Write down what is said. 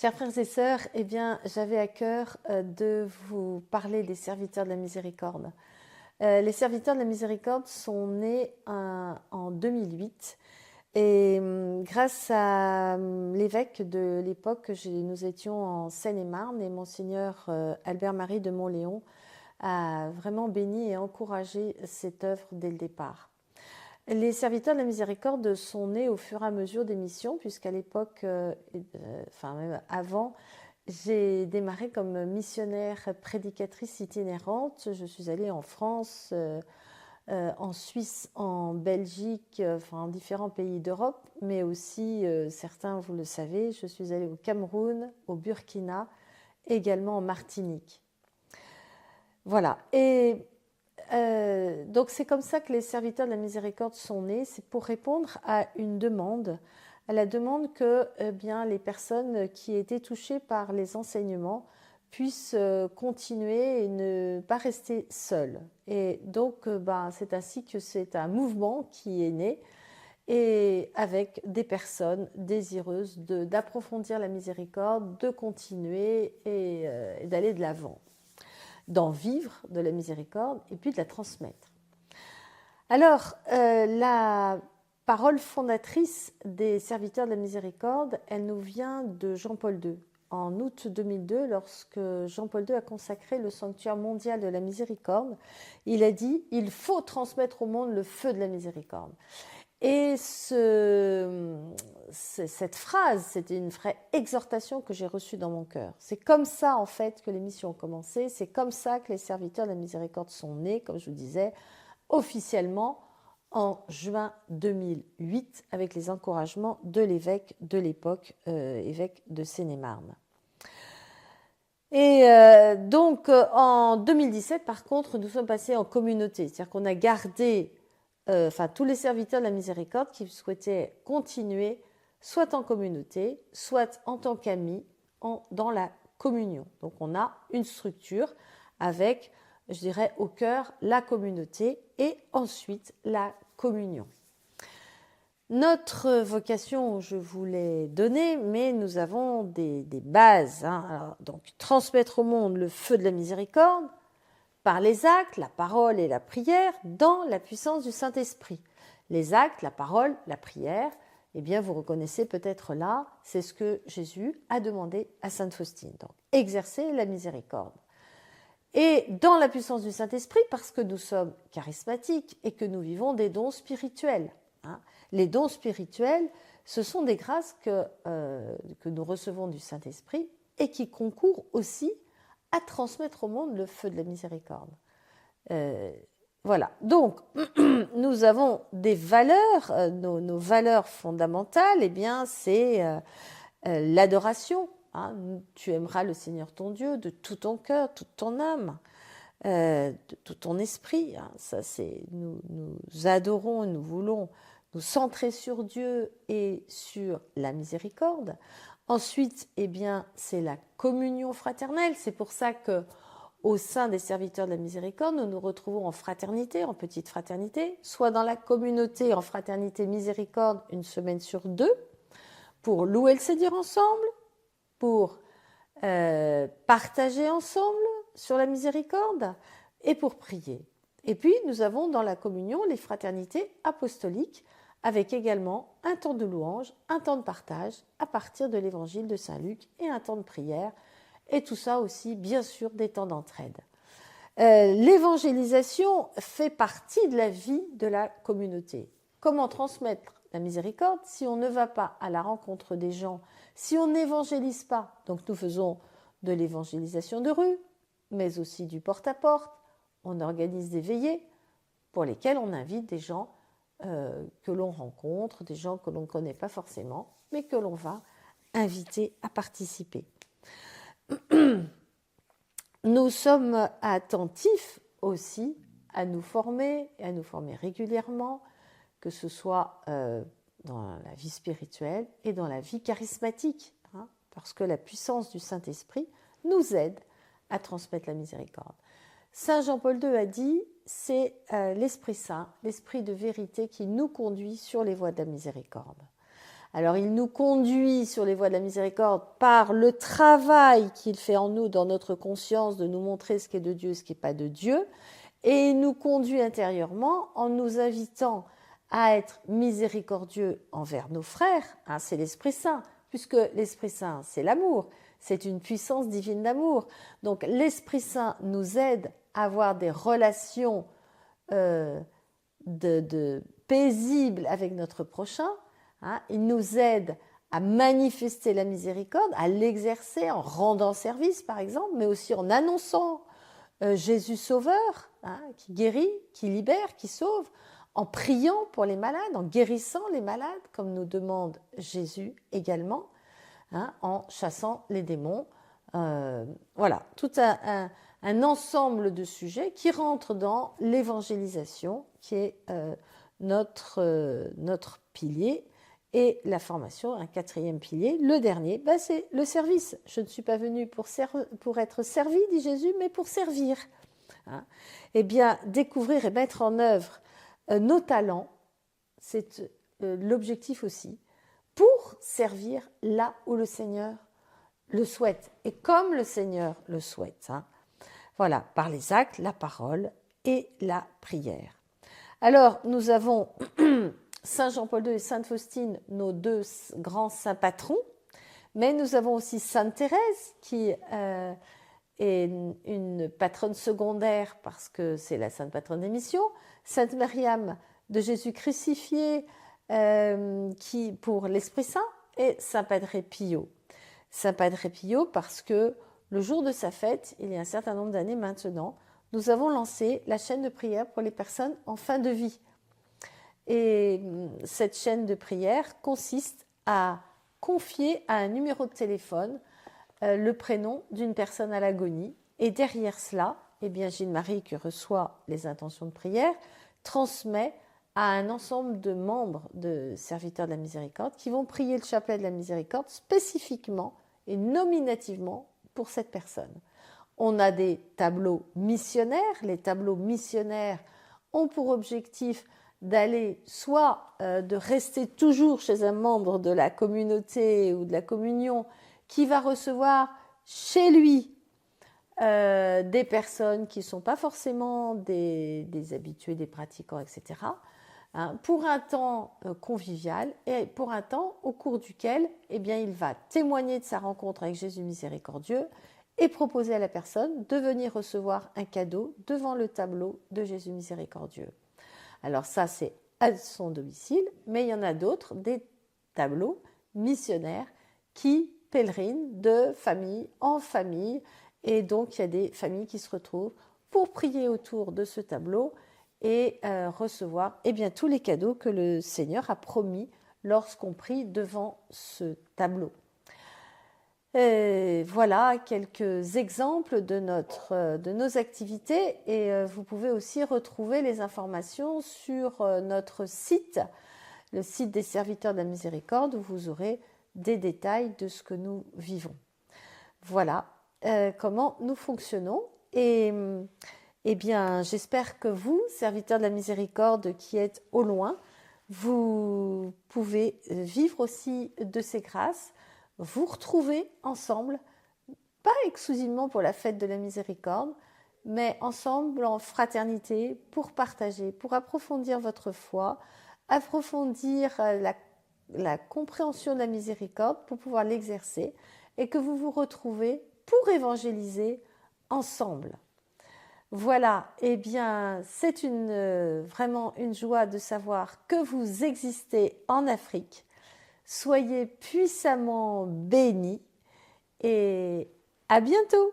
Chers frères et sœurs, eh bien, j'avais à cœur de vous parler des serviteurs de la miséricorde. Les serviteurs de la miséricorde sont nés en 2008 et grâce à l'évêque de l'époque, nous étions en Seine-et-Marne et Monseigneur Albert-Marie de Montléon a vraiment béni et encouragé cette œuvre dès le départ. Les serviteurs de la miséricorde sont nés au fur et à mesure des missions, puisqu'à l'époque, enfin même avant, j'ai démarré comme missionnaire prédicatrice itinérante. Je suis allée en France, en Suisse, en Belgique, enfin en différents pays d'Europe, mais aussi, certains vous le savez, je suis allée au Cameroun, au Burkina, également en Martinique. Voilà. Et donc c'est comme ça que les serviteurs de la miséricorde sont nés, c'est pour répondre à une demande, à la demande que bien, les personnes qui étaient touchées par les enseignements puissent continuer et ne pas rester seules. Et donc c'est ainsi que c'est un mouvement qui est né, et avec des personnes désireuses d'approfondir la miséricorde, de continuer et d'aller de l'avant, d'en vivre de la miséricorde et puis de la transmettre. Alors, la parole fondatrice des serviteurs de la miséricorde, elle nous vient de Jean-Paul II. En août 2002, lorsque Jean-Paul II a consacré le sanctuaire mondial de la miséricorde, il a dit « Il faut transmettre au monde le feu de la miséricorde ». Et cette phrase, c'était une vraie exhortation que j'ai reçue dans mon cœur. C'est comme ça, en fait, que les missions ont commencé. C'est comme ça que les serviteurs de la miséricorde sont nés, comme je vous disais, officiellement en juin 2008, avec les encouragements de l'évêque de l'époque, évêque de Seine-et-Marne. Et donc, en 2017, par contre, nous sommes passés en communauté. C'est-à-dire qu'on a gardé tous les serviteurs de la miséricorde qui souhaitaient continuer soit en communauté, soit en tant qu'amis, dans la communion. Donc on a une structure avec, je dirais, au cœur la communauté et ensuite la communion. Notre vocation, je vous l'ai donnée, mais nous avons des bases. Alors, donc, transmettre au monde le feu de la miséricorde, par les actes, la parole et la prière, dans la puissance du Saint-Esprit. Les actes, la parole, la prière, eh bien, vous reconnaissez peut-être là, c'est ce que Jésus a demandé à Sainte Faustine. Donc, exercer la miséricorde. Et dans la puissance du Saint-Esprit, parce que nous sommes charismatiques et que nous vivons des dons spirituels. Les dons spirituels, ce sont des grâces que nous recevons du Saint-Esprit et qui concourent aussi à transmettre au monde le feu de la miséricorde. Voilà. Donc, nous avons des valeurs, nos valeurs fondamentales, eh bien, c'est l'adoration. Tu aimeras le Seigneur ton Dieu de tout ton cœur, toute ton âme, de tout ton esprit. Ça, c'est nous adorons, nous voulons nous centrer sur Dieu et sur la miséricorde. Ensuite, eh bien, c'est la communion fraternelle. C'est pour ça que, au sein des serviteurs de la miséricorde, nous nous retrouvons en fraternité, en petite fraternité, soit dans la communauté en fraternité miséricorde une semaine sur deux, pour louer le Seigneur ensemble, pour partager ensemble sur la miséricorde et pour prier. Et puis, nous avons dans la communion les fraternités apostoliques, avec également un temps de louange, un temps de partage à partir de l'évangile de Saint Luc et un temps de prière, et tout ça aussi, bien sûr, des temps d'entraide. L'évangélisation fait partie de la vie de la communauté. Comment transmettre la miséricorde si on ne va pas à la rencontre des gens, si on n'évangélise pas? Donc nous faisons de l'évangélisation de rue, mais aussi du porte-à-porte. On organise des veillées pour lesquelles on invite des gens que l'on rencontre, des gens que l'on ne connaît pas forcément, mais que l'on va inviter à participer. Nous sommes attentifs aussi à nous former, et à nous former régulièrement, que ce soit dans la vie spirituelle et dans la vie charismatique, parce que la puissance du Saint-Esprit nous aide à transmettre la miséricorde. Saint Jean-Paul II a dit, c'est l'Esprit Saint, l'Esprit de vérité qui nous conduit sur les voies de la miséricorde. Alors il nous conduit sur les voies de la miséricorde par le travail qu'il fait en nous, dans notre conscience, de nous montrer ce qui est de Dieu, ce qui n'est pas de Dieu, et il nous conduit intérieurement en nous invitant à être miséricordieux envers nos frères, hein, c'est l'Esprit Saint, puisque l'Esprit Saint, c'est l'amour, c'est une puissance divine d'amour. Donc l'Esprit Saint nous aide à avoir des relations paisibles avec notre prochain, hein. Il nous aide à manifester la miséricorde, à l'exercer en rendant service par exemple, mais aussi en annonçant Jésus sauveur, hein, qui guérit, qui libère, qui sauve, en priant pour les malades, en guérissant les malades, comme nous demande Jésus également, hein, en chassant les démons. Voilà, tout un ensemble de sujets qui rentrent dans l'évangélisation, qui est notre pilier, et la formation, un quatrième pilier. Le dernier, c'est le service. Je ne suis pas venu pour être servi, dit Jésus, mais pour servir. Hein. Eh bien, découvrir et mettre en œuvre nos talents, c'est l'objectif aussi, pour servir là où le Seigneur le souhaite, et comme le Seigneur le souhaite. Hein. Voilà, par les actes, la parole et la prière. Alors, nous avons Saint Jean-Paul II et Sainte Faustine, nos deux grands saints patrons, mais nous avons aussi Sainte Thérèse, qui est une patronne secondaire parce que c'est la sainte patronne des missions, Sainte Myriam de Jésus crucifié, qui pour l'Esprit Saint, et Saint Padre Pio. Saint Padre Pio parce que le jour de sa fête, il y a un certain nombre d'années maintenant, nous avons lancé la chaîne de prière pour les personnes en fin de vie. Et cette chaîne de prière consiste à confier à un numéro de téléphone le prénom d'une personne à l'agonie. Et derrière cela, eh bien, Gilles-Marie, qui reçoit les intentions de prière, transmet à un ensemble de membres de serviteurs de la miséricorde qui vont prier le chapelet de la miséricorde spécifiquement et nominativement pour cette personne. On a des tableaux missionnaires. Les tableaux missionnaires ont pour objectif d'aller soit de rester toujours chez un membre de la communauté ou de la communion qui va recevoir chez lui des personnes qui ne sont pas forcément des habitués, des pratiquants, etc., hein, pour un temps convivial et pour un temps au cours duquel eh bien, il va témoigner de sa rencontre avec Jésus miséricordieux et proposer à la personne de venir recevoir un cadeau devant le tableau de Jésus miséricordieux. Alors ça, c'est à son domicile, mais il y en a d'autres, des tableaux missionnaires qui pèlerinent de famille en famille. Et donc, il y a des familles qui se retrouvent pour prier autour de ce tableau et recevoir eh bien, tous les cadeaux que le Seigneur a promis lorsqu'on prie devant ce tableau. Et voilà quelques exemples de nos activités et vous pouvez aussi retrouver les informations sur notre site, le site des serviteurs de la miséricorde, où vous aurez des détails de ce que nous vivons. Voilà comment nous fonctionnons et eh bien, j'espère que vous, serviteurs de la miséricorde qui êtes au loin, vous pouvez vivre aussi de ces grâces, vous retrouver ensemble, pas exclusivement pour la fête de la miséricorde, mais ensemble en fraternité pour partager, pour approfondir votre foi, approfondir la compréhension de la miséricorde pour pouvoir l'exercer et que vous vous retrouvez pour évangéliser ensemble. Voilà, eh bien, c'est vraiment une joie de savoir que vous existez en Afrique. Soyez puissamment bénis et à bientôt!